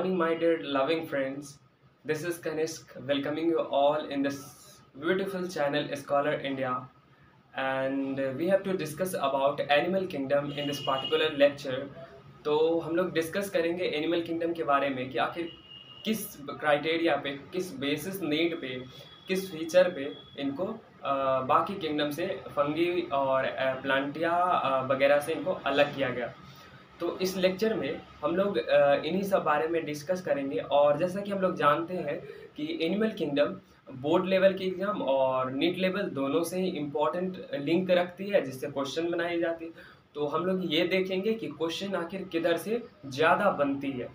morning, my dear loving friends. This is Kanishk welcoming you all in this beautiful channel Scholar India. And we have to discuss about Animal Kingdom in this particular lecture. तो हम लोग discuss करेंगे animal kingdom के बारे में कि आखिर किस क्राइटेरिया पे, किस बेसिस नीड पे, किस फीचर पे इनको बाकी किंगडम से फंगी और प्लांटिया वगैरह से इनको अलग किया गया। तो इस लेक्चर में हम लोग इन्हीं सब बारे में डिस्कस करेंगे। और जैसा कि हम लोग जानते हैं कि एनिमल किंगडम बोर्ड लेवल के एग्जाम और नीट लेवल दोनों से ही इम्पोर्टेंट लिंक रखती है, जिससे क्वेश्चन बनाई जाती है। तो हम लोग ये देखेंगे कि क्वेश्चन आखिर किधर से ज़्यादा बनती है।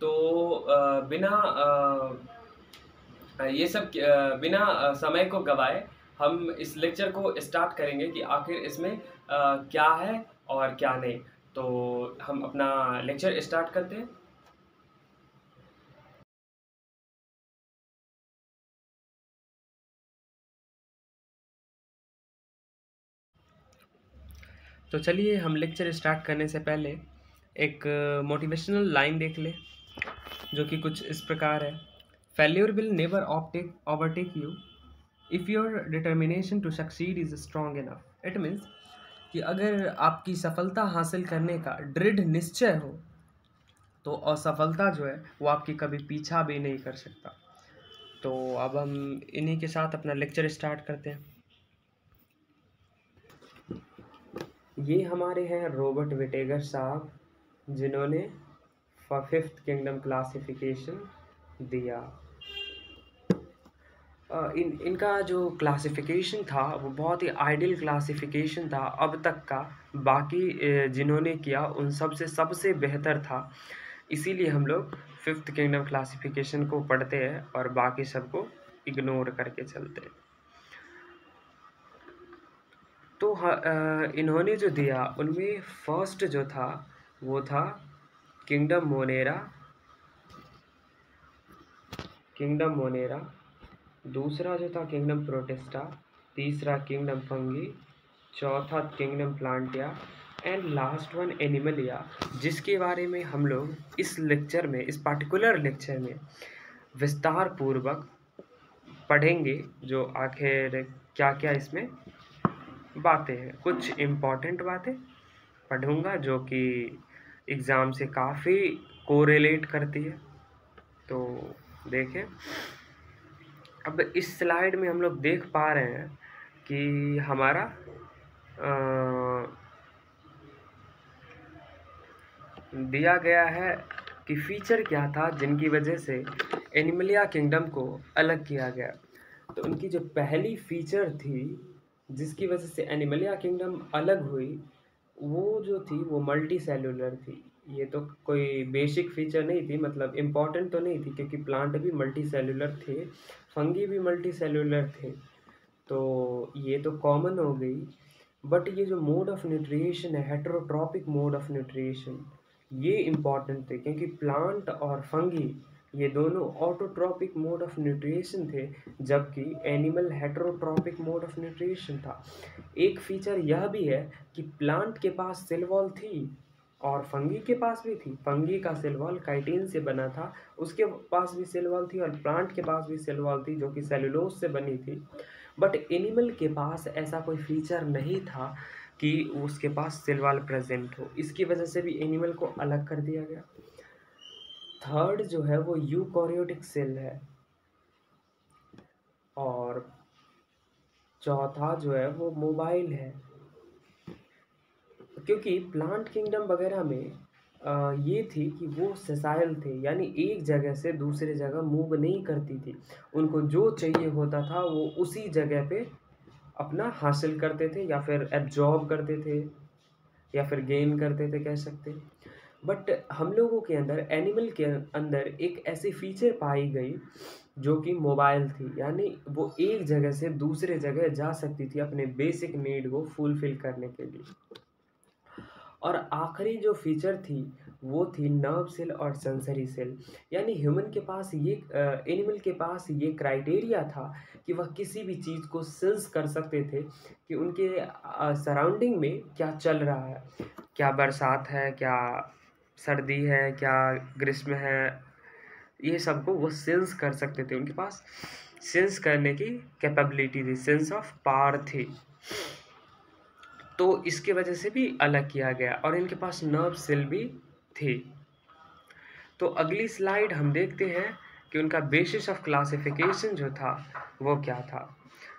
तो बिना समय को गवाए हम इस लेक्चर को स्टार्ट करेंगे कि आखिर इसमें क्या है और क्या नहीं। तो हम अपना लेक्चर स्टार्ट करते हैं। तो चलिए हम लेक्चर स्टार्ट करने से पहले एक मोटिवेशनल लाइन देख ले, जो कि कुछ इस प्रकार है। Failure will never overtake you if your determination to succeed is strong enough. It means कि अगर आपकी सफलता हासिल करने का दृढ़ निश्चय हो तो असफलता जो है वो आपकी कभी पीछा भी नहीं कर सकता। तो अब हम इन्हीं के साथ अपना लेक्चर स्टार्ट करते हैं। ये हमारे हैं रॉबर्ट विटेगर साहब, जिन्होंने फिफ्थ किंगडम क्लासिफिकेशन दिया। इनका जो क्लासिफिकेशन था वो बहुत ही आइडियल क्लासिफिकेशन था अब तक का। बाकी जिन्होंने किया उन सबसे बेहतर था। इसीलिए हम लोग फिफ्थ किंगडम क्लासिफिकेशन को पढ़ते हैं और बाकी सबको इग्नोर करके चलते हैं। तो इन्होंने जो दिया उनमें फर्स्ट जो था वो था किंगडम मोनेरा, दूसरा जो था किंगडम प्रोटेस्टा, तीसरा किंगडम फंगी, चौथा kingdom plantae and last one animalia, जिसके बारे में हम लोग इस लेक्चर में, इस पार्टिकुलर लेक्चर में विस्तार पूर्वक पढ़ेंगे। जो आखिर क्या क्या इसमें बातें हैं, कुछ इम्पॉर्टेंट बातें पढ़ूंगा जो कि एग्ज़ाम से काफ़ी कोरिलेट करती है। तो देखें, अब इस स्लाइड में हम लोग देख पा रहे हैं कि हमारा दिया गया है कि फीचर क्या था जिनकी वजह से एनिमलिया किंगडम को अलग किया गया। तो उनकी जो पहली फीचर थी जिसकी वजह से एनिमलिया किंगडम अलग हुई, वो जो थी वो मल्टी सेलुलर थी। ये तो कोई बेसिक फीचर नहीं थी, मतलब इम्पॉर्टेंट तो नहीं थी, क्योंकि प्लांट भी मल्टी सेलुलर थे, फंगी भी मल्टी सेलुलर थे, तो ये तो कॉमन हो गई। बट ये जो मोड ऑफ न्यूट्रिएशन है, हेटेरोट्रॉपिक मोड ऑफ न्यूट्रिएशन, ये इम्पॉर्टेंट थे, क्योंकि प्लांट और फंगी ये दोनों ऑटोट्रॉपिक मोड ऑफ न्यूट्रिएशन थे, जबकि एनिमल हेटेरोट्रॉपिक मोड ऑफ न्यूट्रिएशन था। एक फीचर यह भी है कि प्लांट के पास सेल वॉल थी और फंगी के पास भी थी। फंगी का सेल वॉल काइटिन से बना था, उसके पास भी सेल वॉल थी, और प्लांट के पास भी सेल वॉल थी जो कि सेलुलोज से बनी थी। बट एनिमल के पास ऐसा कोई फीचर नहीं था कि उसके पास सेल वॉल प्रेजेंट हो। इसकी वजह से भी एनिमल को अलग कर दिया गया। थर्ड जो है वो यूकैरियोटिक सेल है, और चौथा जो है वो मोबाइल है, क्योंकि प्लांट किंगडम वगैरह में ये थी कि वो सेसाइल थे, यानी एक जगह से दूसरे जगह मूव नहीं करती थी। उनको जो चाहिए होता था वो उसी जगह पे अपना हासिल करते थे, या फिर एब्जॉर्ब करते थे, या फिर गेन करते थे, कह सकते। बट हम लोगों के अंदर, एनिमल के अंदर एक ऐसी फीचर पाई गई जो कि मोबाइल थी, यानी वो एक जगह से दूसरे जगह जा सकती थी अपने बेसिक नीड को फुलफिल करने के लिए। और आखिरी जो फीचर थी वो थी नर्व सेल और सेंसरी सेल, यानी ह्यूमन के पास ये, एनिमल के पास ये क्राइटेरिया था कि वह किसी भी चीज़ को सेंस कर सकते थे कि उनके सराउंडिंग में क्या चल रहा है, क्या बरसात है, क्या सर्दी है, क्या ग्रीष्म है, ये सबको वो सेंस कर सकते थे, उनके पास सेंस करने की कैपेबिलिटी थी, सेंस ऑफ पावर थी। तो इसके वजह से भी अलग किया गया, और इनके पास नर्व सेल भी थी। तो अगली स्लाइड हम देखते हैं कि उनका बेसिस ऑफ क्लासिफिकेशन जो था वो क्या था।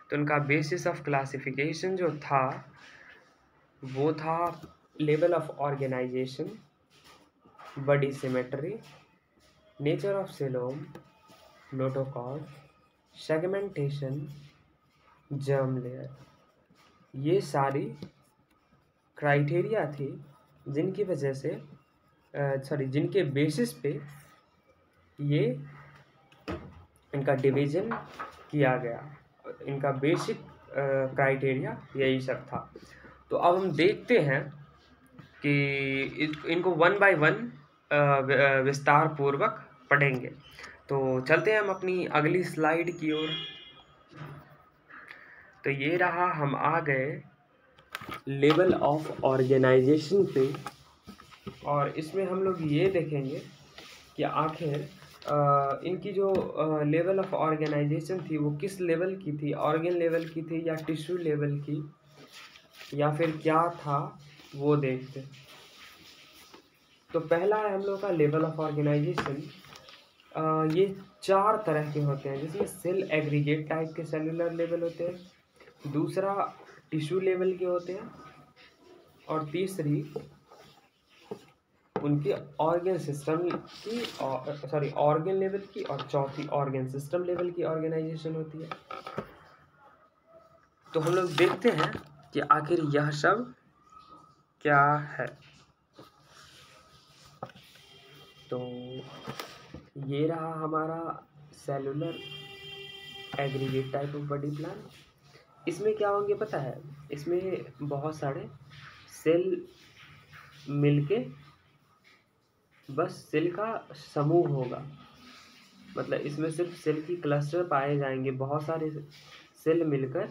तो उनका बेसिस ऑफ क्लासिफिकेशन जो था वो था level of organisation, body symmetry, nature of coelom, notochord, segmentation, germ layer. ये सारी क्राइटेरिया थी जिनकी वजह से जिनके बेसिस पे ये इनका डिवीज़न किया गया। इनका बेसिक क्राइटेरिया यही सब था। तो अब हम देखते हैं कि इनको वन बाय वन विस्तार पूर्वक पढ़ेंगे। तो चलते हैं हम अपनी अगली स्लाइड की ओर। तो ये रहा, हम आ गए लेवल ऑफ ऑर्गेनाइजेशन पे, और इसमें हम लोग ये देखेंगे कि आखिर इनकी जो लेवल ऑफ ऑर्गेनाइजेशन थी वो किस लेवल की थी, ऑर्गन लेवल की थी या टिश्यू लेवल की, या फिर क्या था वो देखते। तो पहला है हम लोग का लेवल ऑफ ऑर्गेनाइजेशन। ये 4 तरह के होते हैं, जिसमें सेल एग्रीगेट टाइप के सेलुलर लेवल होते हैं, दूसरा टिश्यू लेवल के होते हैं, और तीसरी उनकी ऑर्गन सिस्टम की ऑर्गन लेवल की, और चौथी ऑर्गन सिस्टम लेवल की ऑर्गेनाइजेशन होती है। तो हम लोग देखते हैं कि आखिर यह सब क्या है। तो ये रहा हमारा cellular aggregate type of body plan. इसमें क्या होंगे पता है, इसमें बहुत सारे सेल मिलके बस सेल का समूह होगा, मतलब इसमें सिर्फ सेल की क्लस्टर पाए जाएंगे, बहुत सारे सेल मिलकर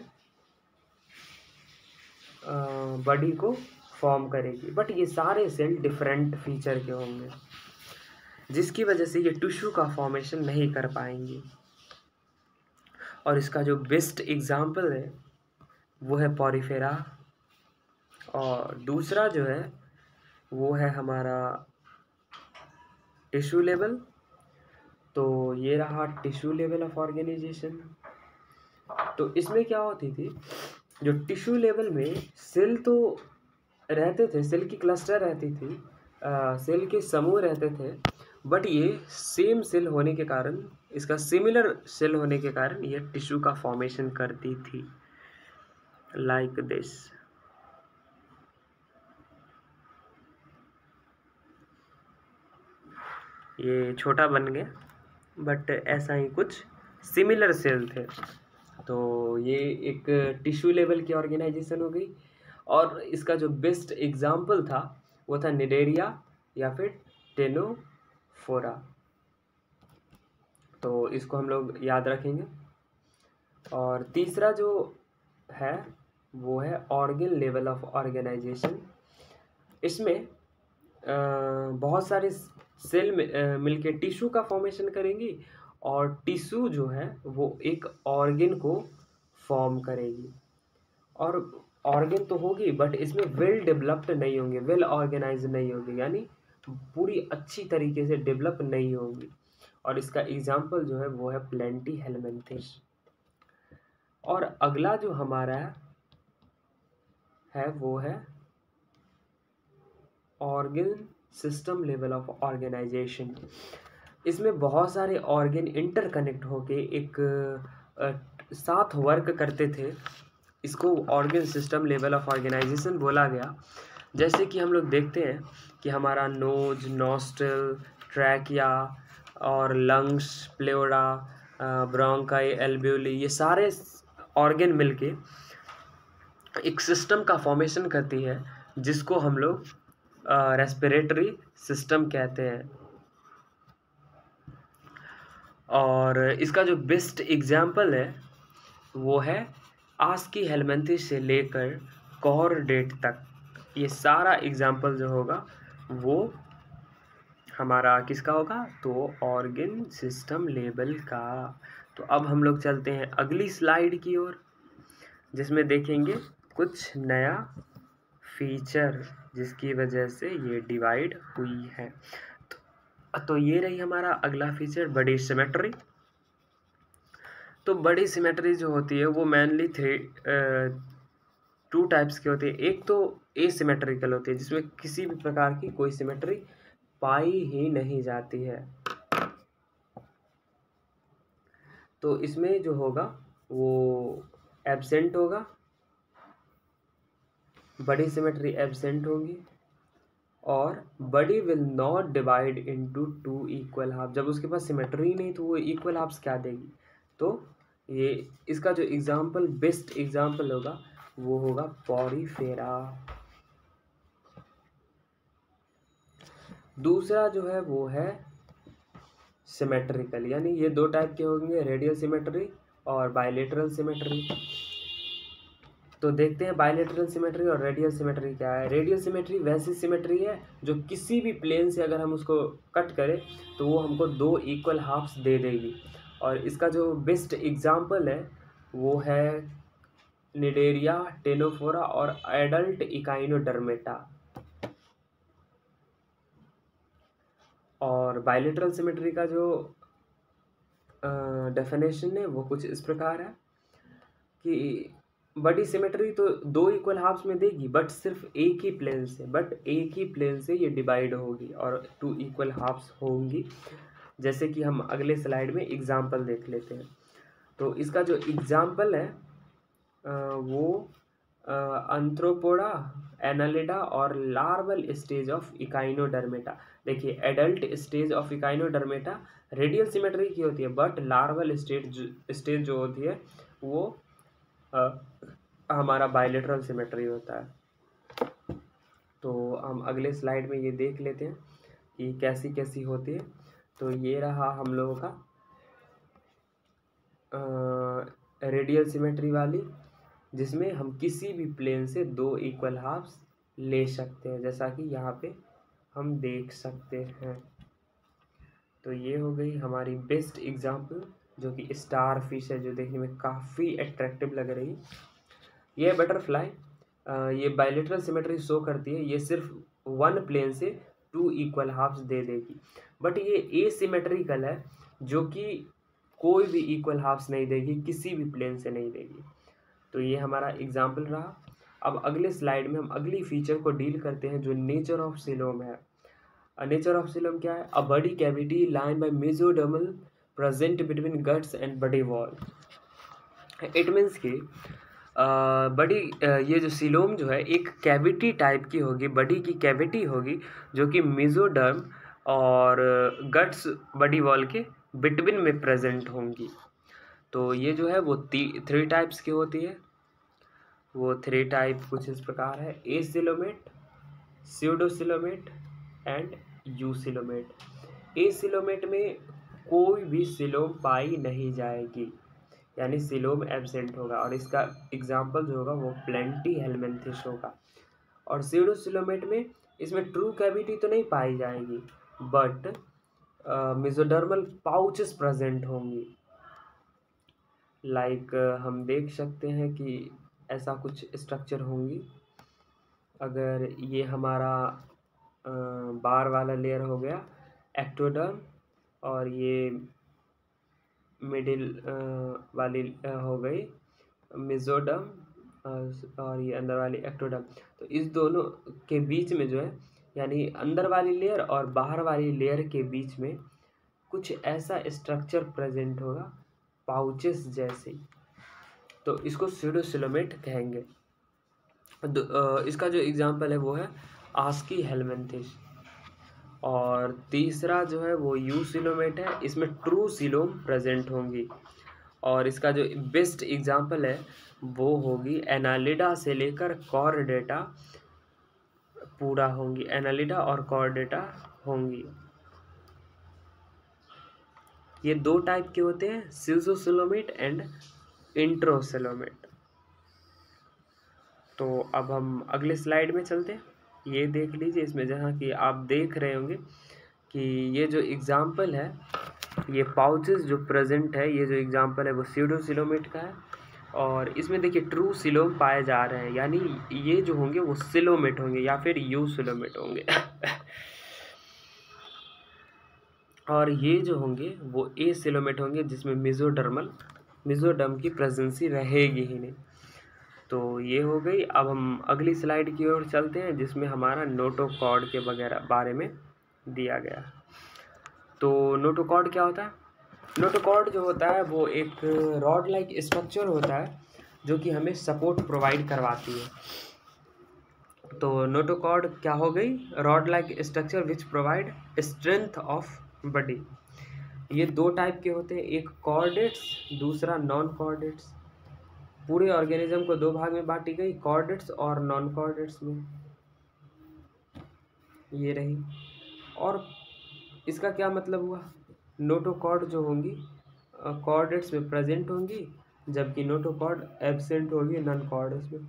बॉडी को फॉर्म करेगी। बट ये सारे सेल डिफरेंट फीचर के होंगे, जिसकी वजह से ये टिश्यू का फॉर्मेशन नहीं कर पाएंगी। और इसका जो बेस्ट एग्जाम्पल है वो है पॉरीफेरा, और दूसरा जो है वो है हमारा टिश्यू लेवल। तो ये रहा टिश्यू लेवल ऑफ ऑर्गेनाइजेशन। तो इसमें क्या होती थी, जो टिश्यू लेवल में सेल तो रहते थे, सेल की क्लस्टर रहती थी, सेल के समूह रहते थे, बट ये सेम सेल होने के कारण, इसका सिमिलर सेल होने के कारण ये टिश्यू का फॉर्मेशन करती थी, लाइक दिस। ये छोटा बन गया, बट ऐसा ही कुछ सिमिलर सेल थे। तो ये एक टिश्यू लेवल की ऑर्गेनाइजेशन हो गई। और इसका जो बेस्ट एग्जाम्पल था वो था निडेरिया या फिर टेनोफोरा। तो इसको हम लोग याद रखेंगे। और तीसरा जो है वो है ऑर्गन लेवल ऑफ ऑर्गेनाइजेशन। इसमें बहुत सारे सेल मिलके टिश्यू का फॉर्मेशन करेंगी, और टिश्यू जो है वो एक ऑर्गन को फॉर्म करेगी। और ऑर्गन तो होगी बट इसमें वेल डेवलप्ड नहीं होंगे, वेल ऑर्गेनाइज नहीं होगी, यानी पूरी अच्छी तरीके से डेवलप नहीं होगी। और इसका एग्जाम्पल जो है वो है प्लेंटी हेलमिंथिस। और अगला जो हमारा है वो है organ system level of organisation. इसमें बहुत सारे ऑर्गन इंटरकनेक्ट होके एक साथ वर्क करते थे, इसको organ system level of organisation बोला गया। जैसे कि हम लोग देखते हैं कि हमारा नोज, नॉस्ट्रल, ट्रैकिया और लंग्स, प्लेओरा, ब्रोंकाई, एल्वेओली, ये सारे ऑर्गन मिलके एक सिस्टम का फॉर्मेशन करती है, जिसको हम लोग रेस्पिरेटरी सिस्टम कहते हैं। और इसका जो बेस्ट एग्जाम्पल है वो है आस्की हेलमिंथिस से लेकर कॉर्डेट तक। ये सारा एग्जाम्पल जो होगा वो हमारा किसका होगा, तो ऑर्गन सिस्टम लेवल का। तो अब हम लोग चलते हैं अगली स्लाइड की ओर, जिसमें देखेंगे कुछ नया फीचर जिसकी वजह से ये डिवाइड हुई है। तो ये रही हमारा अगला फीचर, बड़ी सिमेट्री। तो बड़ी सिमेट्री जो होती है वो मेनली टू टाइप्स की होती है। एक तो एसिमेट्रिकल होती है, जिसमें किसी भी प्रकार की कोई सिमेट्री पाई ही नहीं जाती है। तो इसमें जो होगा वो एब्सेंट होगा, बड़ी सिमेट्री एब्सेंट होगी, और बड़ी will not divide into two equal half. जब उसके पास सिमेट्री नहीं तो वो इक्वल हाफ्स क्या देगी। तो ये इसका जो एग्जाम्पल, बेस्ट एग्जाम्पल होगा वो होगा पॉरीफेरा। दूसरा जो है वो है सिमेट्रिकल, यानी ये दो टाइप के होंगे, रेडियल सिमेट्री और बायलेटरल सिमेट्री। तो देखते हैं बायलेटरल सिमेट्री और रेडियल सिमेट्री क्या है। रेडियल सिमेट्री वैसी सिमेट्री है जो किसी भी प्लेन से अगर हम उसको कट करें तो वो हमको दो इक्वल हाफ्स दे देगी। और इसका जो बेस्ट एग्जाम्पल है वो है निडेरिया, टेनोफोरा और एडल्ट इकाइनोडर्मेटा। और बायलेटरल सिमेट्री का जो डेफिनेशन है वो कुछ इस प्रकार है कि बड़ी सिमेट्री तो दो इक्वल हाफ्स में देगी, बट सिर्फ एक ही प्लेन से ये डिवाइड होगी और टू इक्वल हाफ्स होंगी। जैसे कि हम अगले स्लाइड में एग्जांपल देख लेते हैं। तो इसका जो एग्जांपल है वो अंथ्रोपोडा, एनालिडा और लार्वल स्टेज ऑफ इकाइनोडर्मेटा। देखिए adult stage of Echinodermata radial symmetry की होती है, बट लार्वल स्टेज जो होती है वो हमारा बायलेटरल सिमेट्री होता है। तो हम अगले स्लाइड में ये देख लेते हैं कि कैसी कैसी होती है। तो ये रहा हम लोगों का रेडियल सिमेट्री वाली, जिसमें हम किसी भी प्लेन से दो इक्वल हाफ्स ले सकते हैं, जैसा कि यहाँ पे हम देख सकते हैं। तो ये हो गई हमारी बेस्ट एग्जाम्पल, जो कि स्टार फिश है, जो देखने में काफ़ी अट्रैक्टिव लग रही। ये बटरफ्लाई ये बायलेटरल सिमेट्री शो करती है, ये सिर्फ वन प्लेन से टू इक्वल हाफ्स दे देगी। बट ये एसिमेट्रिकल है, जो कि कोई भी इक्वल हाफ्स नहीं देगी, किसी भी प्लेन से नहीं देगी। तो ये हमारा एग्जाम्पल रहा। अब अगले स्लाइड में हम अगली फीचर को डील करते हैं, जो नेचर ऑफ सिलोम है। नेचर ऑफ सिलोम क्या है? A body cavity line by mesodermal present between guts and body wall. It means कि बड़ी ये जो सिलोम जो है एक कैविटी टाइप की होगी, बॉडी की कैविटी होगी, जो कि मेसोडर्म और गट्स बॉडी वॉल के बिटवीन में प्रेजेंट होंगी। तो ये जो है वो थ्री टाइप्स की होती है। वो थ्री टाइप कुछ इस प्रकार है: acoelomate, pseudocoelomate and eucoelomate. Acoelomate में कोई भी सिलोम पाई नहीं जाएगी, यानी सिलोम एब्सेंट होगा, और इसका एग्जाम्पल जो होगा वो प्लेंटी हेलमिंथिस होगा। और स्यूडोसिलोमेट में इसमें ट्रू कैविटी तो नहीं पाई जाएगी, बट मेसोडर्मल पाउचेस प्रेजेंट होंगी। लाइक हम देख सकते हैं कि ऐसा कुछ स्ट्रक्चर होंगी। अगर ये हमारा बार वाला लेयर हो गया एक्टोडर्म, और ये मिडिल वाली हो गई मेसोडर्म, और ये अंदर वाली एक्टोडर्म। तो इस दोनों के बीच में जो है, यानी अंदर वाली लेयर और बाहर वाली लेयर के बीच में कुछ ऐसा स्ट्रक्चर प्रेजेंट होगा, पाउचेस जैसे। तो इसको स्यूडोसिलोमेट कहेंगे। इसका जो एग्जांपल है वो है आस्की हेलमिंथिस। और तीसरा जो है वो यूसिलोमेट है, इसमें ट्रू सिलोम प्रेजेंट होंगी। और इसका जो बेस्ट एग्जांपल है वो होगी एनालिडा से लेकर कॉर्डेटा पूरा होंगी, एनालिडा और कॉर्डेटा होंगी। ये दो टाइप के होते हैं, सीजोसिलोमेट एंड इंट्रोसिलोमेट। तो अब हम अगले स्लाइड में चलते हैं। ये देख लीजिए, इसमें जहाँ कि आप देख रहे होंगे कि ये जो एग्जाम्पल है, ये पाउचेस जो प्रेजेंट है, ये जो एग्जाम्पल है वो स्यूडोसिलोमेट का है। और इसमें देखिए ट्रू सिलोम पाए जा रहे हैं, यानी ये जो होंगे वो सिलोमेट होंगे या फिर यूसिलोमेट होंगे। और ये जो होंगे वो ए सिलोमेट होंगे, जिसमें मिजोडर्म की प्रेजेंसी रहेगी ही नहीं। तो ये हो गई। अब हम अगली स्लाइड की ओर चलते हैं, जिसमें हमारा नोटोकॉर्ड के वगैरह बारे में दिया गया। तो नोटोकॉर्ड क्या होता है? नोटोकॉर्ड जो होता है वो एक रॉड लाइक स्ट्रक्चर होता है जो कि हमें सपोर्ट प्रोवाइड करवाती है। तो नोटोकॉर्ड क्या हो गई? Rod like structure which provide strength of body. ये दो टाइप के होते हैं, एक कॉर्डेट्स, दूसरा नॉन कॉर्डेट्स। पूरे ऑर्गेनिज्म को दो भाग में बांटी गई, कॉर्डेट्स और नॉन कॉर्डेट्स में। ये रही। और इसका क्या मतलब हुआ? नोटोकॉर्ड जो होंगी कॉर्डेट्स में प्रेजेंट होंगी, जबकि नोटोकॉर्ड एब्सेंट होगी नॉन कॉर्डेट्स में।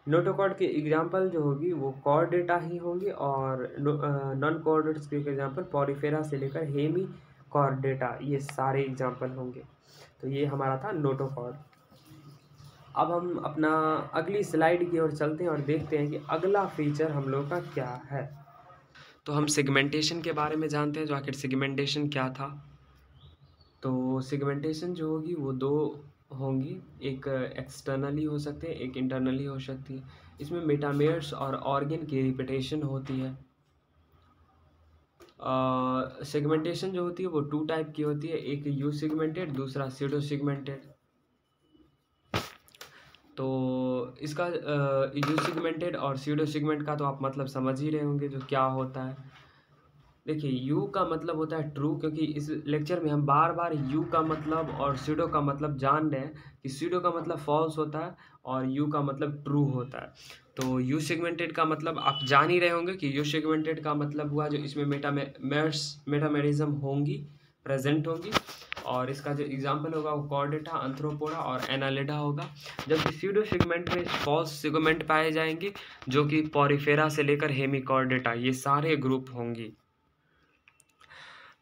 नोटोकॉर्ड के एग्जाम्पल जो होगी वो कॉर्डेटा ही होंगी, और नॉन कॉर्डेट्स के एग्जाम्पल पॉरीफेरा से लेकर हेमी कॉर्डेटा, ये सारे एग्जाम्पल होंगे। तो ये हमारा था नोटोकॉर्ड। अब हम अपना अगली स्लाइड की ओर चलते हैं और देखते हैं कि अगला फीचर हम लोग का क्या है। तो हम सेगमेंटेशन के बारे में जानते हैं, जो आखिर सेगमेंटेशन क्या था। तो सेगमेंटेशन जो होगी वो दो होंगी, एक एक्सटर्नली हो सकते हैं, एक इंटरनली हो सकती है। इसमें मेटामेर्स और ऑर्गन की रिपीटेशन होती है। सेगमेंटेशन जो होती है वो टू टाइप की होती है, एक यू सेगमेंटेड, दूसरा स्यूडो सेगमेंटेड। तो इसका यू सेगमेंटेड और स्यूडो सेगमेंट का तो आप मतलब समझ ही रहे होंगे जो क्या होता है। देखिए यू का मतलब होता है ट्रू, क्योंकि इस लेक्चर में हम बार बार यू का मतलब और स्यूडो का मतलब जान रहे हैं कि स्यूडो का मतलब फॉल्स होता है और यू का मतलब ट्रू होता है। तो यू सेगमेंटेड का मतलब आप जान ही रहे होंगे कि यू सेगमेंटेड का मतलब हुआ जो इसमें मेटामेरिज्म होंगी, प्रेजेंट होंगी। और इसका जो एग्जाम्पल होगा वो कॉर्डेटा, अंथ्रोपोडा और एनालिडा होगा। जबकि स्यूडो सेगमेंट में फॉल्स सेगमेंट पाए जाएंगे, जो कि पॉरीफेरा से लेकर हेमिकॉर्डेटा, ये सारे ग्रुप होंगी।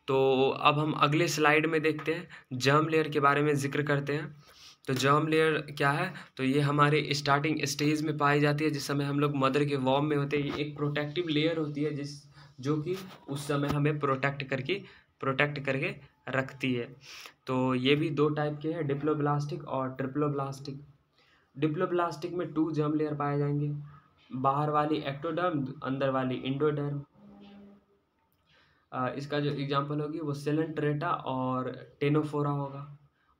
तो अब हम अगले स्लाइड में देखते हैं, जर्म लेयर के बारे में जिक्र करते हैं। तो जर्म लेयर क्या है? तो ये हमारे स्टार्टिंग स्टेज में पाई जाती है, जिस समय हम लोग मदर के वॉर्म में होते हैं। ये एक प्रोटेक्टिव लेयर होती है जो कि उस समय हमें प्रोटेक्ट करके रखती है। तो ये भी दो टाइप के हैं, डिप्लोब्लास्टिक और ट्रिप्लोब्लास्टिक। डिप्लोब्लास्टिक में 2 जर्म लेयर पाए जाएंगे, बाहर वाली एक्टोडर्म, अंदर वाली इंडोडर्म। इसका जो एग्जांपल होगी वो सेलेंट्रेटा और टेनोफोरा होगा।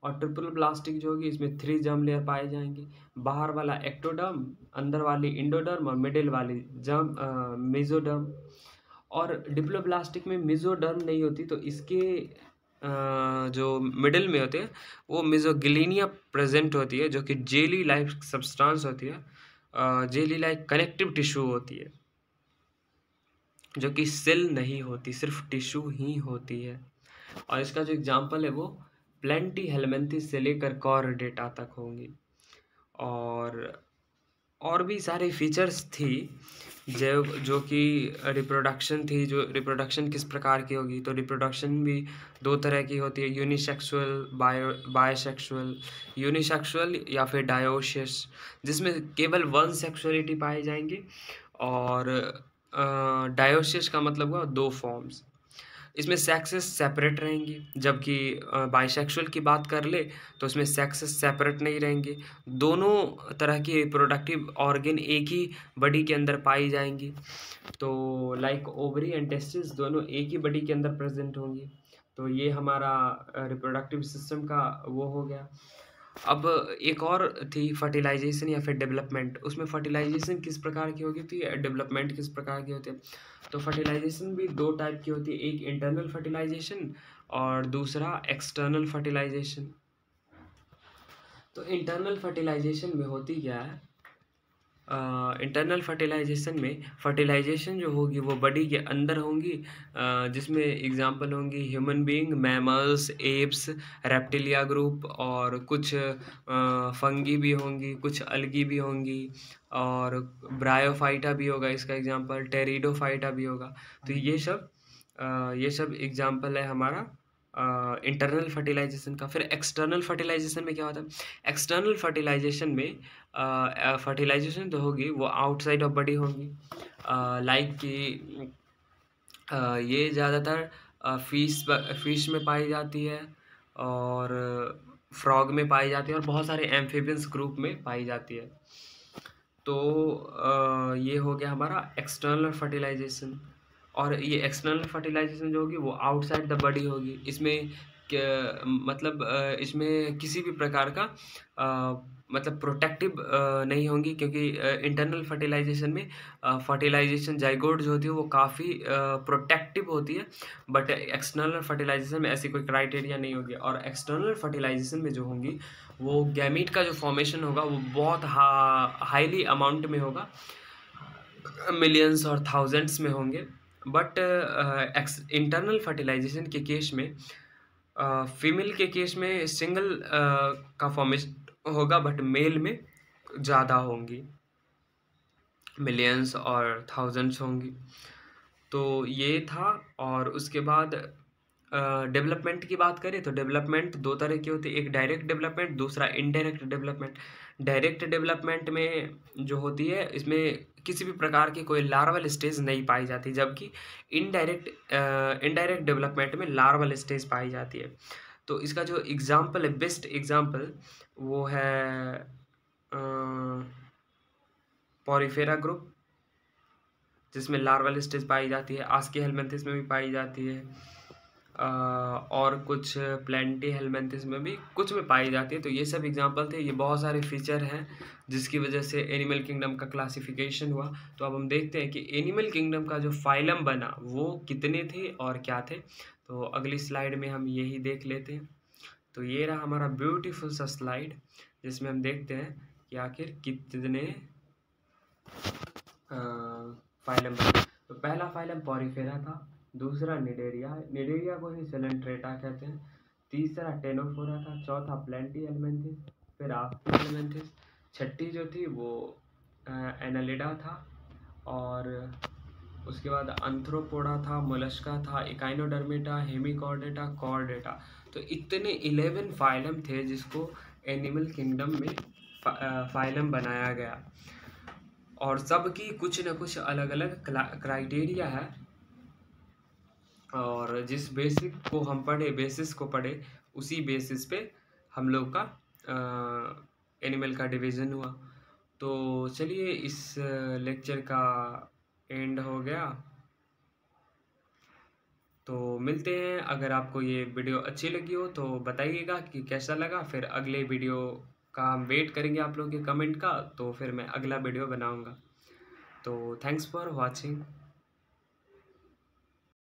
और ट्रिपल ब्लास्टिक जो होगी इसमें 3 जर्म लेयर पाए जाएंगे, बाहर वाला एक्टोडर्म, अंदर वाली इंडोडर्म और मिडिल वाली मेसोडर्म। और डिप्लोब्लास्टिक में मेसोडर्म नहीं होती, तो इसके जो मिडिल में होते हैं वो मेसोगिलिनिया प्रेजेंट होती है, जो कि जेली लाइक सब्सटेंस होती है, जेली लाइक कनेक्टिव टिश्यू होती है, जो कि सेल नहीं होती, सिर्फ टिश्यू ही होती है। और इसका जो एग्जाम्पल है वो प्लेंटी हेलमेंथिस से लेकर कॉर्डेटा तक होंगी। और भी सारे फीचर्स थी जो कि रिप्रोडक्शन थी। जो रिप्रोडक्शन किस प्रकार की होगी, तो रिप्रोडक्शन भी दो तरह की होती है, यूनिसेक्सुअल, बायसेक्सुअल। यूनिसेक्सुअल या फिर डायोसिस, जिसमें केवल वन सेक्सुअलिटी पाई जाएंगी। और डायोसिस का मतलब हुआ 2 फॉर्म्स। इसमें सेक्सेस सेपरेट रहेंगी, जबकि बाइसेक्सुअल की बात कर ले तो इसमें सेक्सेस सेपरेट नहीं रहेंगे। दोनों तरह की रिप्रोडक्टिव ऑर्गन एक ही बॉडी के अंदर पाई जाएंगी। तो लाइक ओवरी एंड टेस्टिस दोनों एक ही बॉडी के अंदर प्रेजेंट होंगी। तो ये हमारा रिप्रोडक्टिव सिस्टम का वो हो गया। अब एक और थी फर्टिलाइजेशन या फिर डेवलपमेंट। उसमें फर्टिलाइजेशन किस प्रकार की होगी थी, डेवलपमेंट किस प्रकार की होती है। तो फर्टिलाइजेशन भी दो टाइप की होती है, एक इंटरनल फर्टिलाइजेशन और दूसरा एक्सटर्नल फर्टिलाइजेशन। तो इंटरनल फर्टिलाइजेशन में होती क्या है, इंटरनल फर्टिलाइजेशन में फर्टिलाइजेशन जो होगी वो बॉडी के अंदर होंगी, जिसमें एग्जांपल होंगी human being, mammals, apps, reptilia group, और कुछ फंगी भी होंगी, कुछ अलगी भी होंगी, और ब्रायोफाइटा भी होगा इसका एग्जांपल, टेरिडोफाइटा भी होगा। तो ये सब ये सब एग्जाम्पल है हमारा इंटरनल फर्टिलाइजेशन का। फिर एक्सटर्नल फर्टिलाइजेशन में क्या होता है? एक्सटर्नल फर्टिलाइजेशन में फर्टिलाइजेशन जो होगी वो आउटसाइड ऑफ बॉडी होगी। लाइक कि ये ज़्यादातर फिश में पाई जाती है और फ्रॉग में पाई जाती है और बहुत सारे एम्फीबियंस ग्रुप में पाई जाती है। तो ये हो गया हमारा एक्सटर्नल फर्टिलाइजेशन। और ये एक्सटर्नल फर्टिलाइजेशन जो होगी वो आउटसाइड द बॉडी होगी। इसमें मतलब इसमें किसी भी प्रकार का मतलब प्रोटेक्टिव नहीं होंगी, क्योंकि इंटरनल फर्टिलाइजेशन में फर्टिलाइजेशन जाइगोट जो होती है वो काफ़ी प्रोटेक्टिव होती है। बट एक्सटर्नल फर्टिलाइजेशन में ऐसी कोई क्राइटेरिया नहीं होगी। और एक्सटर्नल फर्टिलाइजेशन में जो होंगी वो गैमीट का जो फॉर्मेशन होगा वो बहुत हाईली अमाउंट में होगा, मिलियंस और थाउजेंड्स में होंगे। बट इंटरनल फर्टिलाइजेशन के केस में फीमेल के केस में सिंगल का फॉर्मेशन होगा, बट मेल में ज़्यादा होंगी, मिलियंस और थाउजेंड्स होंगी। तो ये था। और उसके बाद डेवलपमेंट की बात करें तो डेवलपमेंट दो तरह की होती है, एक डायरेक्ट डेवलपमेंट, दूसरा इनडायरेक्ट डेवलपमेंट। डायरेक्ट डेवलपमेंट में जो होती है इसमें किसी भी प्रकार की कोई लार्वल स्टेज नहीं पाई जाती, जबकि इनडायरेक्ट डेवलपमेंट में लार्वल स्टेज पाई जाती है। तो इसका जो एग्जाम्पल है, बेस्ट एग्जाम्पल वो है पॉरीफेरा ग्रुप, जिसमें लार्वल स्टेज पाई जाती है। आस्की हेलमिंथिस में भी पाई जाती है और कुछ प्लेंटी हेलमिंथिस में भी कुछ में पाई जाती है। तो ये सब एग्जांपल थे। ये बहुत सारे फीचर हैं जिसकी वजह से एनिमल किंगडम का क्लासिफिकेशन हुआ। तो अब हम देखते हैं कि एनिमल किंगडम का जो फाइलम बना वो कितने थे और क्या थे। तो अगली स्लाइड में हम यही देख लेते हैं। तो ये रहा हमारा ब्यूटीफुल सा स्लाइड, जिसमें हम देखते हैं कि आखिर कितने फाइलम बने। तो पहला फाइलम पॉरीफेरा था, दूसरा निडेरिया, निडेरिया को ही सेलेंट्रेटा कहते हैं, तीसरा टेनोफोरा था, चौथा प्लेंटी हेलमिंथिस, फिर आस्की हेलमिंथिस, छठी जो थी वो एनालिडा था, और उसके बाद अंथ्रोपोडा था, मोलस्का था, इकाइनोडर्मेटा, हेमिकॉर्डेटा, कॉर्डेटा। तो इतने 11 फाइलम थे जिसको एनिमल किंगडम में फाइलम बनाया गया, और सबकी कुछ न कुछ अलग अलग क्राइटेरिया है। और जिस बेसिस को पढ़े उसी बेसिस पे हम लोग का एनिमल का डिवीज़न हुआ। तो चलिए इस लेक्चर का एंड हो गया। तो मिलते हैं। अगर आपको ये वीडियो अच्छी लगी हो तो बताइएगा कि कैसा लगा। फिर अगले वीडियो का हम वेट करेंगे आप लोगों के कमेंट का, तो फिर मैं अगला वीडियो बनाऊंगा। तो थैंक्स फॉर वॉचिंग।